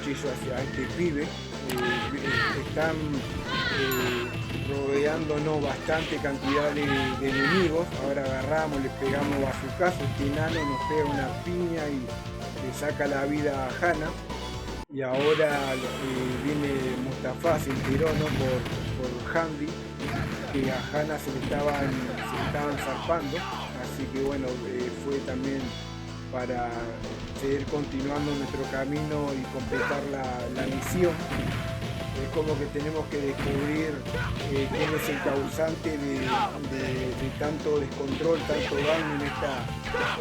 cuchillo hacia este pibe. Están rodeándonos bastante cantidad de enemigos. Ahora agarramos, le pegamos bazucazo, este enano nos pega una piña y le saca la vida a Hana. Y ahora viene Mustafa, se enteró, ¿no? por Handy, que a Hana se estaban zarpando. Así que bueno, fue también para seguir continuando nuestro camino y completar la misión. Es como que tenemos que descubrir quién es el causante de tanto descontrol, tanto daño en esta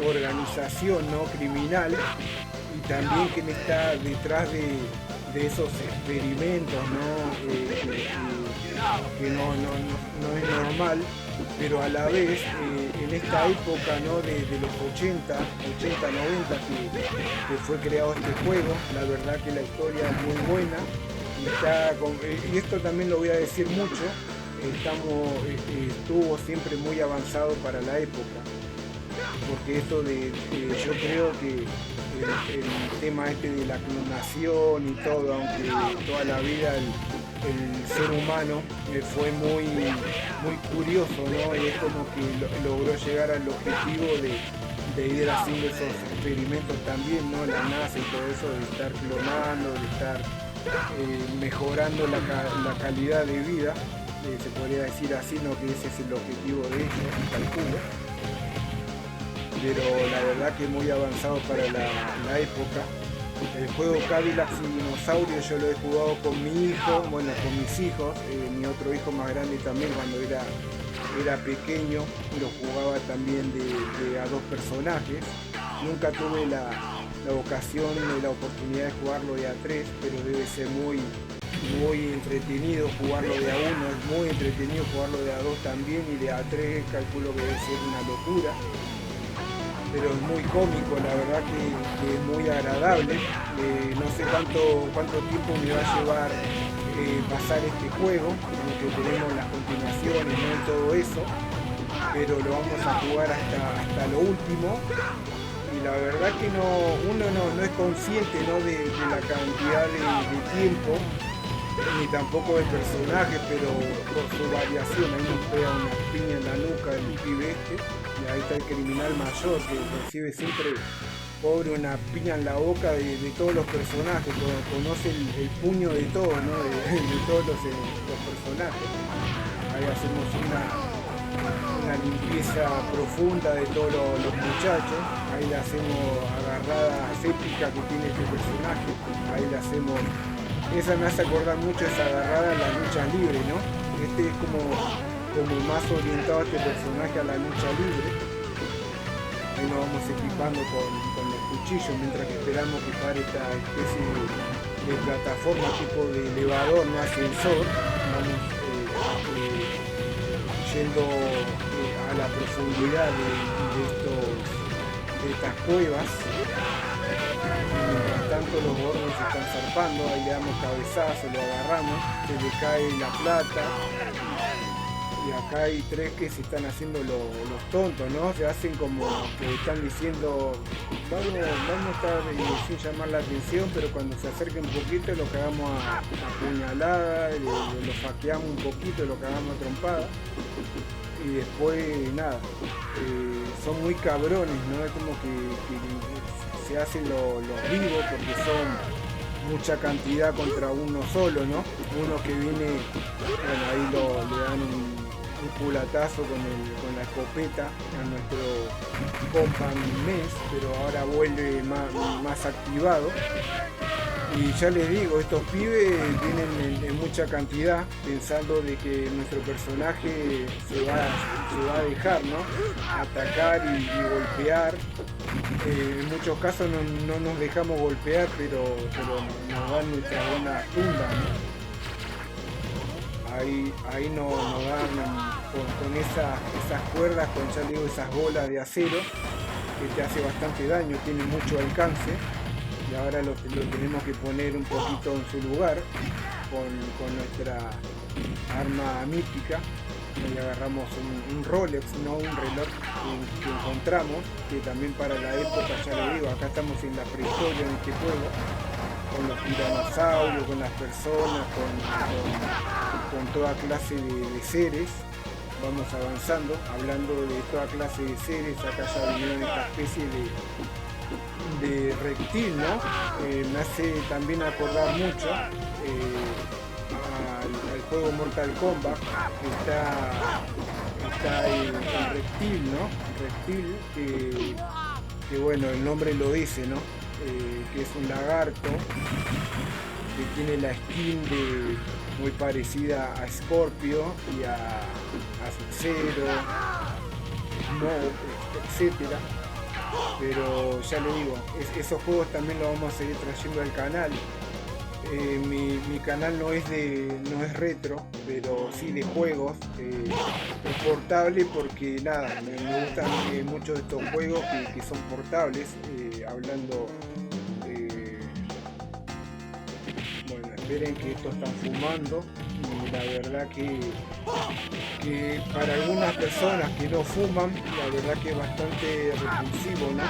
organización, ¿no? criminal, y también quién está detrás de esos experimentos, ¿no? Que no es normal, pero a la vez en esta época, ¿no? de los 80, 90 que fue creado este juego, la verdad que la historia es muy buena. Y esto también lo voy a decir mucho, estuvo siempre muy avanzado para la época, porque esto yo creo que el tema este de la clonación y todo, aunque toda la vida el ser humano fue muy curioso, ¿no? Y es como que logró llegar al objetivo de ir haciendo esos experimentos también, ¿no? La NASA y todo eso, de estar clonando, de estar mejorando la calidad de vida, se podría decir así, ¿no? Que ese es el objetivo de ellos, calculo. Pero la verdad que muy avanzado para la época. El juego Cadillacs y Dinosaurios yo lo he jugado con mi hijo, bueno, con mis hijos, mi otro hijo más grande también cuando era pequeño, lo jugaba también de a dos personajes. Nunca tuve la ocasión y la oportunidad de jugarlo de a tres, pero debe ser muy entretenido jugarlo de a uno, es muy entretenido jugarlo de a dos también, y de a tres calculo que debe ser una locura, pero es muy cómico, la verdad que es muy agradable. No sé cuánto tiempo me va a llevar pasar este juego, que tenemos las continuaciones, ¿no? Y todo eso, pero lo vamos a jugar hasta lo último. Y la verdad que uno no es consciente, ¿no? de la cantidad de tiempo, ni tampoco de personajes, pero por su variación. Ahí nos pega una piña en la nuca del pibe este, y ahí está el criminal mayor que recibe siempre, pobre, una piña en la boca de todos los personajes, conoce el puño de todos, ¿no? de todos los personajes. Ahí hacemos una limpieza profunda de todos los muchachos. Ahí le hacemos agarradas épicas que tiene este personaje. Ahí le hacemos, esa me hace acordar mucho esa agarrada en las luchas libres, ¿no? Este es como más orientado a este personaje a la lucha libre. Ahí nos vamos equipando con los cuchillos mientras que esperamos que pare esta especie de plataforma tipo de elevador, no ascensor. Vamos yendo a la profundidad de estas cuevas. Mientras tanto los gordos se están zarpando, ahí le damos cabezazo, lo agarramos, se le cae la plata. Y acá hay tres que se están haciendo los tontos, ¿no? Se hacen como que están diciendo, vamos a estar sin llamar la atención, pero cuando se acerquen un poquito lo cagamos a puñalada, lo faqueamos un poquito, lo cagamos a trompada. Y después nada, son muy cabrones, ¿no? Es como que se hacen los vivos porque son mucha cantidad contra uno solo, ¿no? Uno que viene, bueno, ahí le dan un culatazo con la escopeta a nuestro compa Mes, pero ahora vuelve más activado. Y ya les digo, estos pibes vienen en mucha cantidad, pensando de que nuestro personaje se va a dejar, ¿no? Atacar y golpear. En muchos casos no nos dejamos golpear, pero nos dan nuestra buena tunda, ¿no? Ahí nos dan con esas cuerdas, con, ya digo, esas bolas de acero, que te hace bastante daño, tiene mucho alcance. Y ahora lo tenemos que poner un poquito en su lugar con nuestra arma mítica. Ahí agarramos un Rolex, no un reloj que encontramos, que también para la época, ya lo digo, acá estamos en la prehistoria en este juego. con los tiranosaurios, con las personas, con toda clase de seres. Vamos avanzando, hablando de toda clase de seres. Acá ya vinieron esta especie de reptil, ¿no? Me hace también acordar mucho al juego Mortal Kombat. Está el reptil, ¿no? El reptil que bueno, el nombre lo dice, ¿no? Que es un lagarto que tiene la skin muy parecida a Scorpio y a Sub-Zero, etcétera. Pero ya le digo, esos juegos también los vamos a seguir trayendo al canal. Mi canal no es retro, pero sí de juegos. Es portable porque nada, me gustan mucho de estos juegos que son portables. Hablando, bueno, esperen que estos están fumando. Y la verdad que para algunas personas que no fuman, la verdad que es bastante repulsivo, ¿no?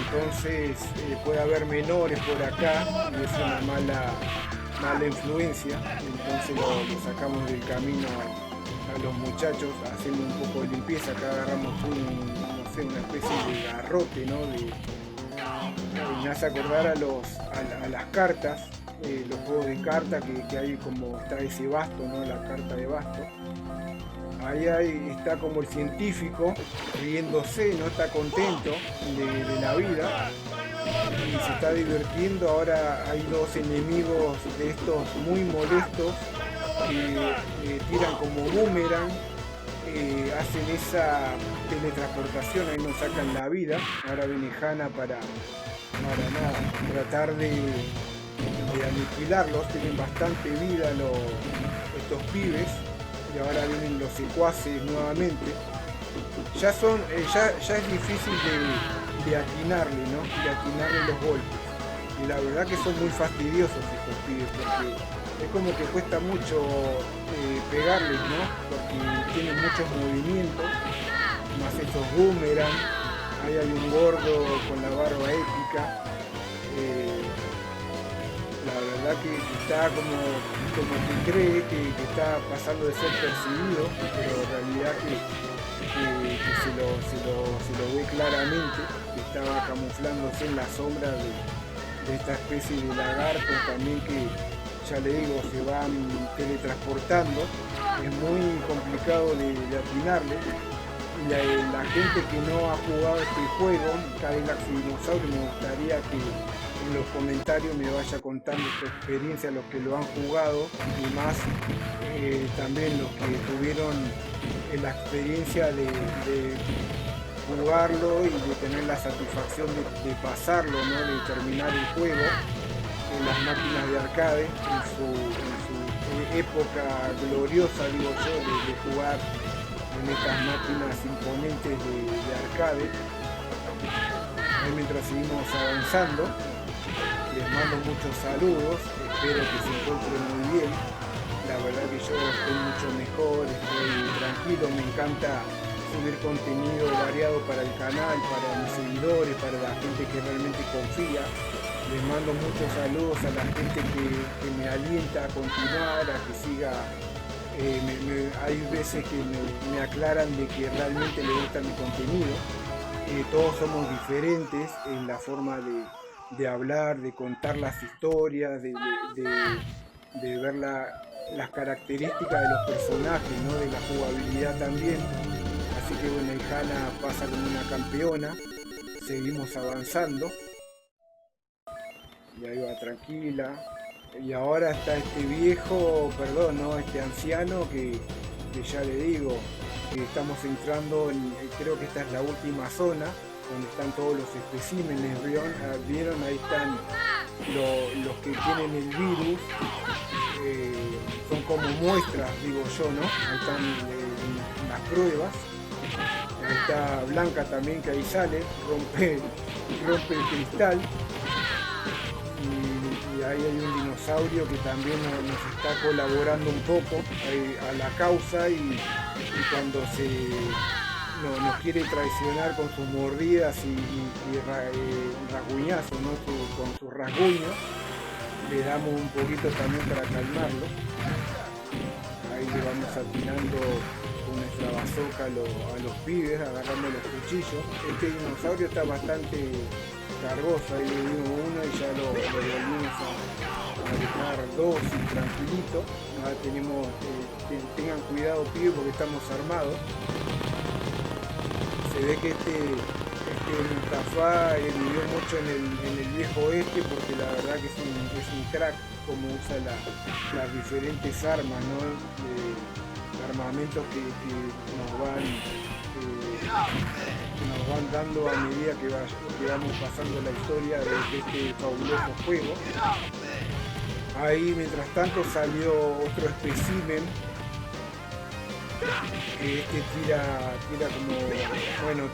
Entonces puede haber menores por acá y es una mala influencia. Entonces lo sacamos del camino a los muchachos, hacemos un poco de limpieza. Acá agarramos una especie de garrote, ¿no? Me hace acordar a las cartas, los juegos de cartas que hay, como está ese basto, ¿no? La carta de basto. Ahí está como el científico riéndose, no está contento de la vida y se está divirtiendo. Ahora hay dos enemigos de estos muy molestos que tiran como boomerang, hacen esa teletransportación, ahí nos sacan la vida. Ahora viene Hana para nada, tratar de aniquilarlos. Tienen bastante vida estos pibes. Y ahora vienen los secuaces nuevamente. Ya es difícil de atinarle, ¿no? De atinarle los golpes. Y la verdad que son muy fastidiosos estos pibes, porque es como que cuesta mucho pegarles, ¿no? Porque tienen muchos movimientos, más esos boomerang. Ahí hay un gordo con la barba épica. La verdad que está como que cree que está pasando de ser percibido, pero en realidad que se lo ve claramente, que estaba camuflándose en la sombra de esta especie de lagarto también, que ya le digo, se van teletransportando. Es muy complicado de atinarle. La gente que no ha jugado este juego, Cadillac y Dinosaurio, me gustaría que en los comentarios me vaya contando su experiencia, los que lo han jugado, y más también los que tuvieron la experiencia de jugarlo y de tener la satisfacción de pasarlo, ¿no? De terminar el juego en las máquinas de arcade, en su época gloriosa, digo yo, de jugar en estas máquinas imponentes de arcade. Ahí mientras seguimos avanzando, les mando muchos saludos, espero que se encuentren muy bien. La verdad que yo estoy mucho mejor, estoy tranquilo, me encanta subir contenido variado para el canal, para mis seguidores, para la gente que realmente confía. Les mando muchos saludos a la gente que me alienta a continuar, a que siga. Hay veces que me aclaran de que realmente les gusta mi contenido. Todos somos diferentes en la forma de hablar, de contar las historias, de ver las características de los personajes, ¿no? De la jugabilidad también. Así que bueno, Hana pasa como una campeona. Seguimos avanzando. Y ahí va tranquila. Y ahora está este viejo, perdón, ¿no? Este anciano que ya le digo, que estamos entrando creo que esta es la última zona, donde están todos los especímenes, ¿vieron? Ahí están los que tienen el virus, son como muestras, digo yo, ¿no? Ahí están las pruebas. Ahí está Blanca también, que ahí sale, rompe el cristal. Y ahí hay un dinosaurio que también nos está colaborando un poco a la causa, y cuando nos quiere traicionar con sus mordidas y rasguñazos, ¿no? Con sus rasguños, le damos un poquito también para calmarlo. Ahí le vamos atinando con nuestra bazooka a los pibes, agarrando los cuchillos. Este dinosaurio está bastante cargoso, ahí le dimos uno y ya lo volvimos a dejar dos y tranquilito. Ahora tenemos, tengan cuidado pibes porque estamos armados. Se ve que este Mustafa vivió mucho en el viejo oeste porque la verdad que es un crack como usa las diferentes armas, ¿no? Armamentos que nos van dando a medida que vamos pasando la historia de este fabuloso juego. Ahí mientras tanto salió otro espécimen que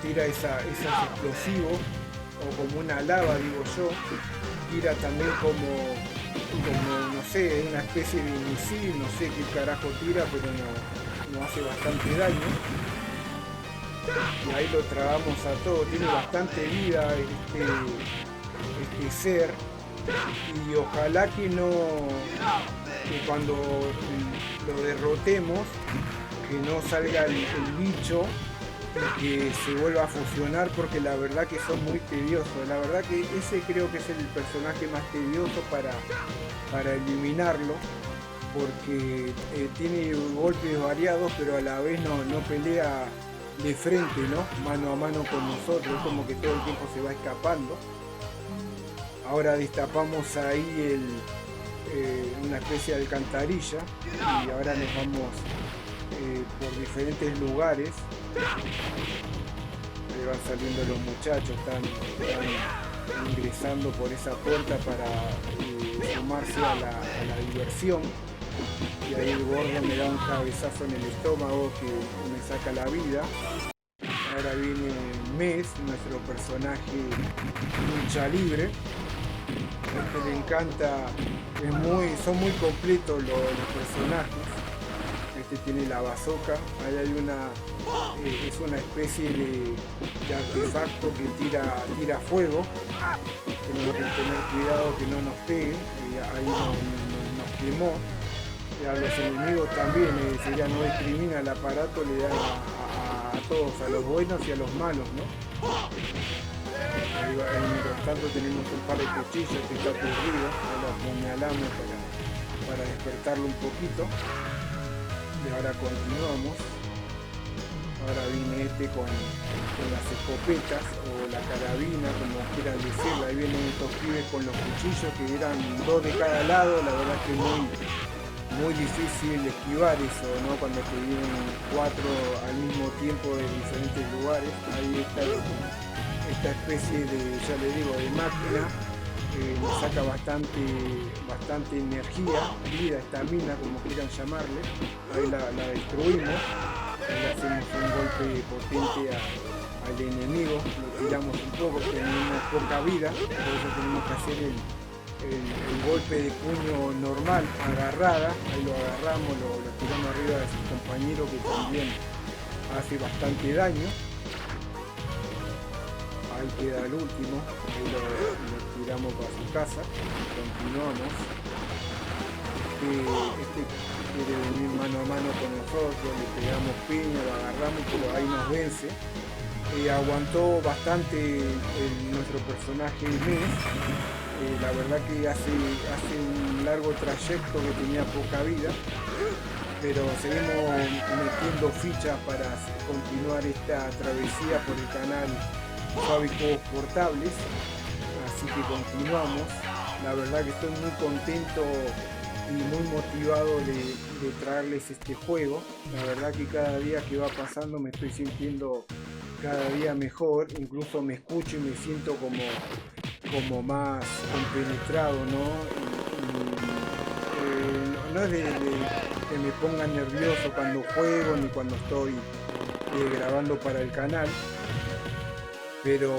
tira esos explosivos o como una lava, digo yo. Tira también como no sé, una especie de misil, no sé qué carajo tira, pero no hace bastante daño. Y ahí lo tragamos a todo, tiene bastante vida este ser. Y ojalá que cuando lo derrotemos, que no salga el bicho y que se vuelva a fusionar, porque la verdad que son muy tediosos. La verdad que ese creo que es el personaje más tedioso para eliminarlo, porque tiene golpes variados, pero a la vez no pelea de frente, ¿no? Mano a mano con nosotros, es como que todo el tiempo se va escapando. Ahora destapamos ahí una especie de alcantarilla y ahora nos vamos por diferentes lugares. Ahí van saliendo los muchachos, están ingresando por esa puerta para sumarse a la diversión. Y ahí el gordo me da un cabezazo en el estómago que me saca la vida. Ahora viene Mes, nuestro personaje lucha libre. Le encanta, son muy completos los personajes. Este tiene la bazooka, ahí hay es una especie de artefacto que tira fuego. Tenemos que tener cuidado que no nos pegue, ahí nos quemó. Y a los enemigos también, ya no discrimina el aparato, le da a todos, a los buenos y a los malos, ¿no? Mientras tanto tenemos un par de cuchillos que está aturdido, lo apuñalamos para despertarlo un poquito. Y ahora continuamos. Ahora viene con las escopetas o la carabina, como quieran decirla. Ahí vienen estos pibes con los cuchillos que eran dos de cada lado. La verdad que muy difícil esquivar eso, ¿no? Cuando te vienen cuatro al mismo tiempo de diferentes lugares. Ahí está esta especie ya le digo, de máquina. Nos saca bastante energía, vida, estamina, como quieran llamarle. Ahí la destruimos, le hacemos un golpe potente al enemigo, lo tiramos un poco, tenemos poca vida, por eso tenemos que hacer el golpe de puño normal, agarrada. Ahí lo agarramos, lo tiramos arriba de su compañero, que también hace bastante daño. Ahí queda el último, ahí lo tiramos para su casa. Continuamos. Este quiere venir mano a mano con nosotros, le pegamos piña, lo agarramos, pero ahí nos vence. Aguantó bastante nuestro personaje Mes. La verdad que hace un largo trayecto que tenía poca vida, pero seguimos metiendo fichas para continuar esta travesía por el canal Fabi Juegos Portables, así que continuamos. La verdad que estoy muy contento y muy motivado de traerles este juego. La verdad que cada día que va pasando me estoy sintiendo cada día mejor, incluso me escucho y me siento como más compenetrado, ¿no? No es de que me ponga nervioso cuando juego ni cuando estoy grabando para el canal, pero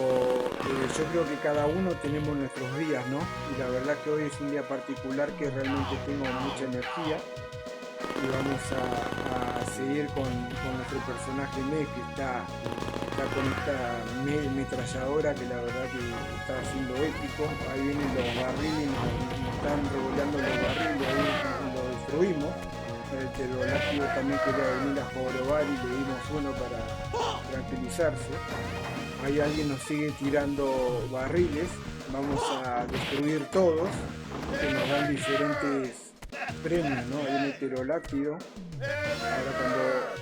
yo creo que cada uno tenemos nuestros días, ¿no? Y la verdad que hoy es un día particular que realmente tengo mucha energía y vamos a seguir con nuestro personaje Mes, que está está con esta metralladora que la verdad que está haciendo épico. Ahí vienen los barriles, nos están revolando los barriles, ahí los destruiming. El pterodáctilo también quería venir a jorobar y le dimos uno para tranquilizarse. Ahí alguien nos sigue tirando barriles, vamos a destruir todos, que nos dan diferentes premios, ¿no? Ahí en el pterodáctilo. Ahora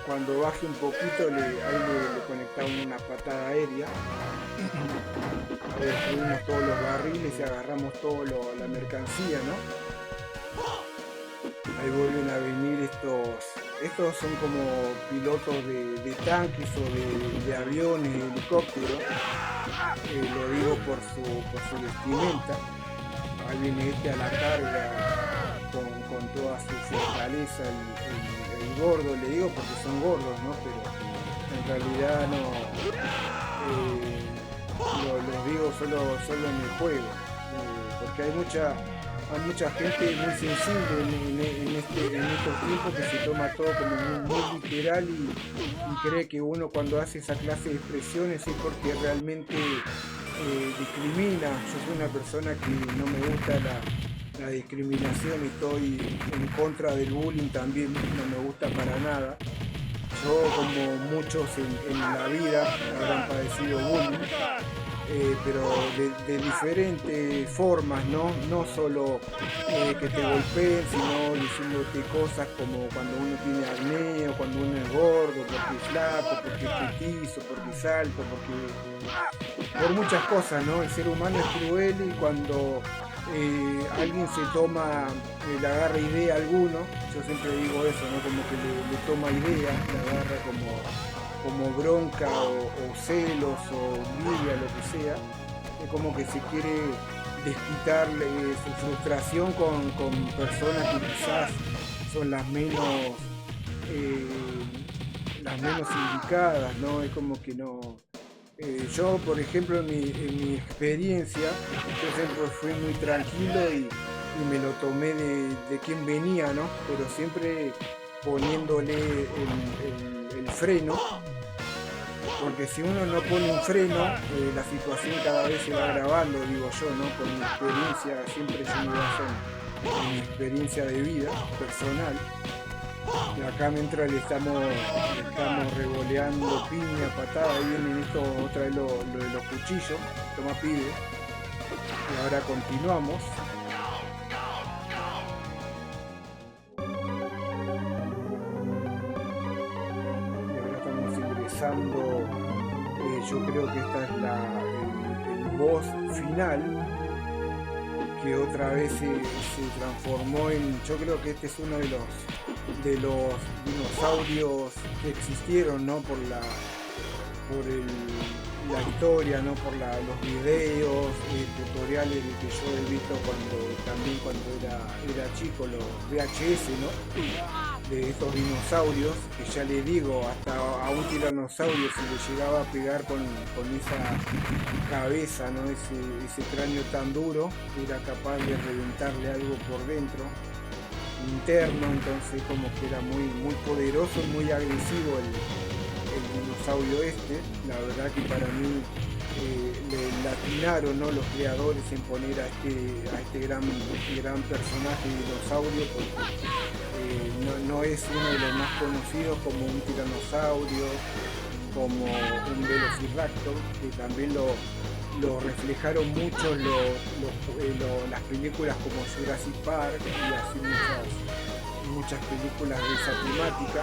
cuando baje un poquito, ahí le conectamos una patada aérea. Ahí destruimos todos los barriles y agarramos toda la mercancía, ¿no? Ahí vuelven a venir estos son como pilotos de tanques o de aviones, helicópteros. Lo digo por su vestimenta. Ahí viene a la carga con toda su fortaleza, el gordo, le digo porque son gordos, ¿no? Pero en realidad no, los digo solo en el juego, porque hay mucha gente muy sensible en estos tiempos que se toma todo como muy literal y cree que uno cuando hace esa clase de expresiones es porque realmente discrimina. Yo soy una persona que no me gusta la discriminación, estoy en contra del bullying también, no me gusta para nada. Yo, como muchos en la vida, habrán padecido bullying. Pero de diferentes formas, no solo que te golpeen, sino diciéndote cosas como cuando uno tiene acné o cuando uno es gordo, porque es flaco, porque es petizo, porque es alto, por muchas cosas, ¿no? El ser humano es cruel y cuando alguien se toma, le agarra idea a alguno, yo siempre digo eso, ¿no? Como que le toma idea, le agarra como bronca o celos o envidia, lo que sea, es como que se quiere desquitarle su frustración con personas que quizás son las menos indicadas, ¿no? Es como que no. Yo, por ejemplo, en mi experiencia, yo siempre fui muy tranquilo y me lo tomé de quien venía, ¿no? Pero siempre poniéndole el freno, porque si uno no pone un freno, la situación cada vez se va agravando, digo yo, ¿no? Con mi experiencia, siempre yo me baso en mi experiencia de vida personal. Y acá mientras le estamos revoleando piña, patada, ahí vienen esto, otra vez lo de los cuchillos, toma pibe. Y ahora continuamos. Yo creo que esta es el boss final, que otra vez se transformó en, yo creo que este es uno de los dinosaurios que existieron, ¿no? por la historia, ¿no? Por los videos, tutoriales que yo he visto cuando era chico, los VHS, ¿no? De estos dinosaurios, que ya le digo, hasta a un tiranosaurio se le llegaba a pegar con esa cabeza, ¿no? Ese cráneo tan duro, era capaz de reventarle algo por dentro, interno, entonces como que era muy, muy poderoso y muy agresivo el dinosaurio este. La verdad que para mí le atinaron, ¿no? Los creadores en poner a este gran personaje dinosaurio, porque no es uno de los más conocidos como un tiranosaurio, como un velociraptor, que también lo reflejaron mucho las películas como Jurassic Park y así muchas películas de esa temática.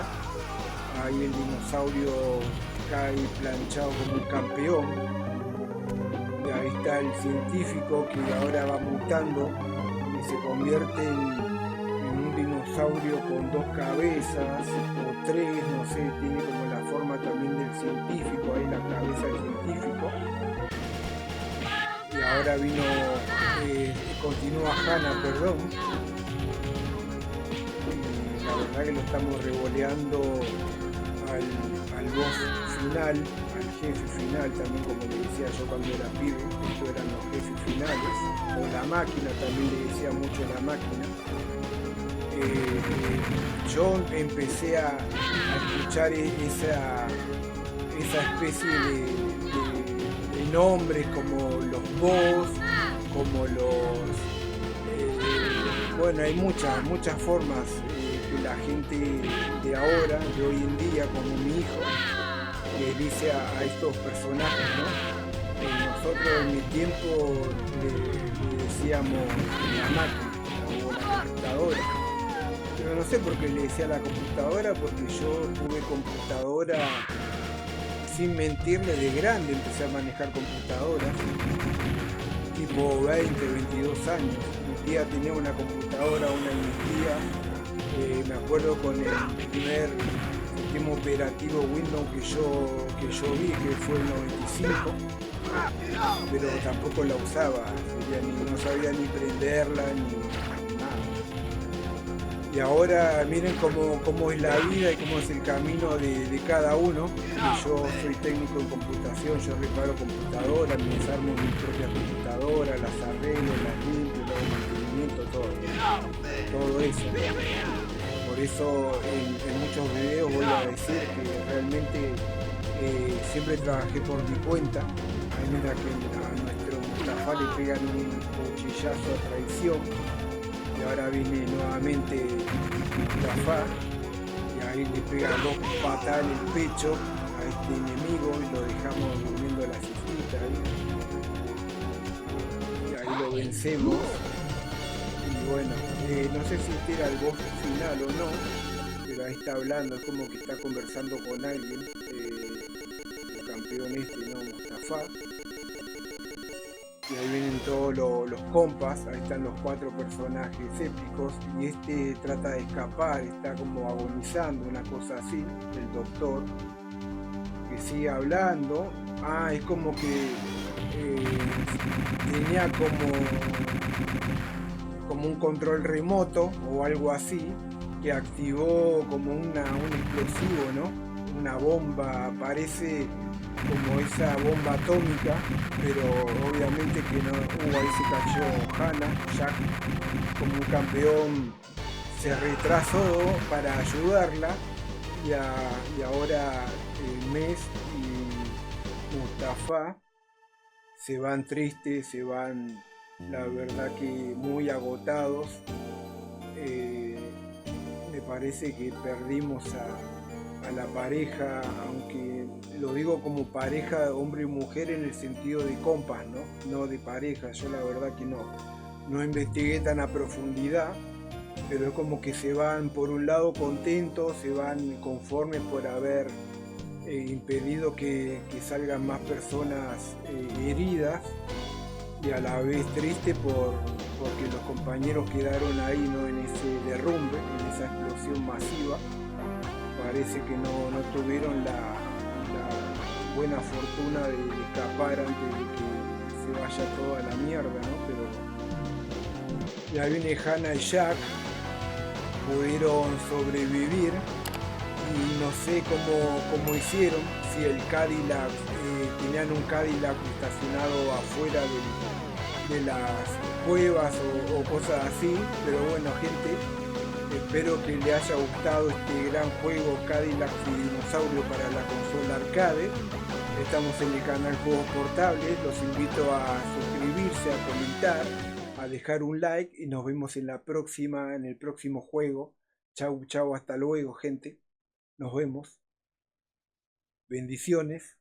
Ahí el dinosaurio cae planchado como un campeón. Y ahí está el científico que ahora va mutando y se convierte en un dinosaurio con 2 cabezas o 3, no sé, tiene como la forma también del científico, ahí la cabeza del científico. Y ahora continúa Hannah, perdón. Y la verdad que lo estamos revoleando al boss final, al jefe final, también como le decía yo cuando era pibe, estos eran los jefes finales, o la máquina, también le decía mucho la máquina. Yo empecé a escuchar esa especie de nombres como los boss, como los... bueno, hay muchas formas que la gente de ahora, de hoy en día, como mi hijo, le dice a estos personajes, ¿no? Nosotros en mi tiempo le decíamos la máquina o la computadora. Pero no sé por qué le decía la computadora, porque yo tuve computadora, sin mentirle, de grande empecé a manejar computadoras, tipo 20, 22 años. Mi tía tenía una computadora, una de mis tías, me acuerdo con el primer sistema operativo Windows que yo vi, que fue el 95, pero tampoco la usaba, no sabía ni prenderla ni nada. Y ahora miren cómo es la vida y cómo es el camino de cada uno. Yo soy técnico en computación, yo reparo computadoras, me desarmo mi propia computadora, las arreglo, las limpio, le hago mantenimiento, todo eso. Por eso en muchos videos voy a decir que realmente siempre trabajé por mi cuenta. Ahí mira que a nuestro Mustafa le pegan un cuchillazo a traición. Y ahora viene nuevamente Mustafa. Y ahí le pega 2 patadas en el pecho a este enemigo y lo dejamos durmiendo la siestita ahí. Y ahí lo vencemos. Y bueno, no sé si este era el boss final o no, pero ahí está hablando, es como que está conversando con alguien, el campeón este, ¿no? Mustafa. Y ahí vienen todos los compas, ahí están los 4 personajes épicos, y este trata de escapar, está como agonizando, una cosa así, el doctor, que sigue hablando. Es como que tenía como un control remoto o algo así, que activó como un explosivo, ¿no? Una bomba, parece como esa bomba atómica, pero obviamente que no. Ahí se cayó Jack, como un campeón, se retrasó para ayudarla, y ahora Mes y Mustafa se van tristes, se van, la verdad que muy agotados. Me parece que perdimos a la pareja, aunque lo digo como pareja hombre y mujer en el sentido de compas, no de pareja. Yo la verdad que no investigué tan a profundidad, pero es como que se van por un lado contentos, se van conformes por haber impedido que salgan más personas heridas, y a la vez triste porque los compañeros quedaron ahí, ¿no? En ese derrumbe, en esa explosión masiva. Parece que no tuvieron la buena fortuna de escapar antes de que se vaya toda la mierda, ¿no? Pero ya viene Hannah y Jack, pudieron sobrevivir, y no sé cómo hicieron, si el Cadillac, tenían un Cadillac estacionado afuera de las cuevas o cosas así. Pero bueno, gente, espero que les haya gustado este gran juego Cadillac y Dinosaurio para la consola arcade. Estamos en el canal Juegos Portables, los invito a suscribirse, a comentar, a dejar un like, y nos vemos en el próximo juego. Chau, hasta luego, gente. Nos vemos. Bendiciones.